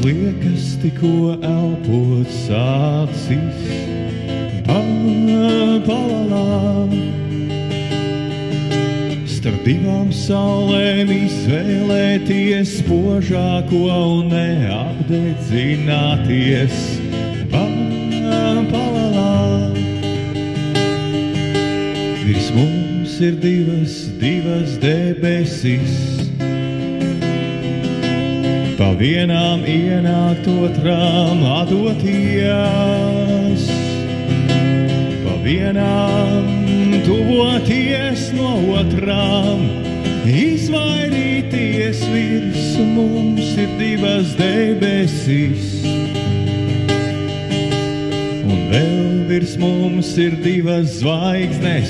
liekas, tikko elpot sācis. Palalā. Starp divām saulēm izvēlēties spožāko un neapdedzināties. Palalā. Virs mums ir divas debesis. Pa vienām ienākt, otrām atdoties. Pa vienām tuvoties, no otrām izvairīties. Virs mums ir divas debesis. Un vēl virs mums ir divas zvaigznes.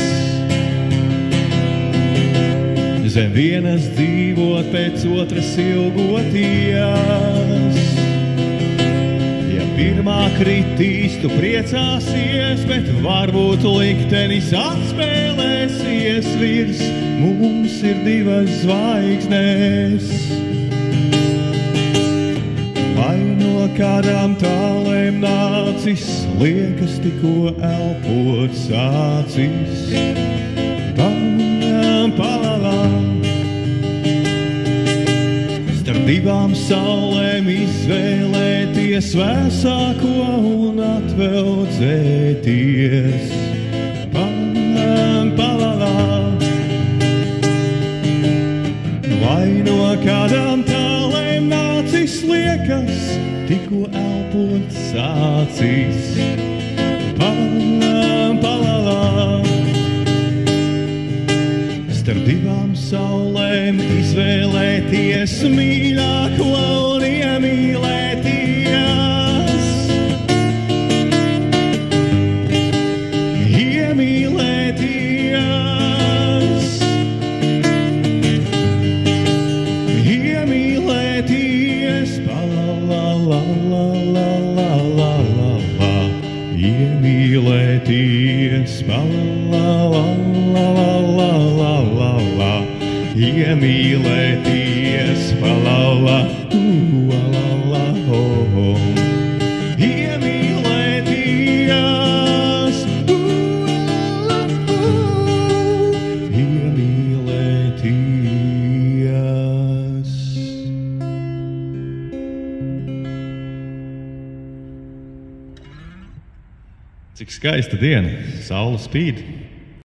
Zem vienas dzīvot, pēc otras ilgoties. Ja pirmā kritīs, tu priecāsies, bet varbūt liktenis atspēlēsies. Virs mums ir divas zvaigznes. Vai no kādām tālēm nācis, liekas, tikko elpot sācis. Palalā. Starp divām saulēm izvēlēties vēsāko un atveldzēties. Palalā. Vai no kādām tālēm nācis, liekas, tikko elpot sācis. Palalā. Starp divām saulēm izvēlēties mīļāko un iemīlēties. Iemīlēties. Iemīlēties. Palalalalalalalala. Iemīlēties. Palalalalalalalala. Iemīlēties, palala, alala, oh. Iemīlēties, alala, oh. Iemīlēties. Cik skaista diena, saule spīd.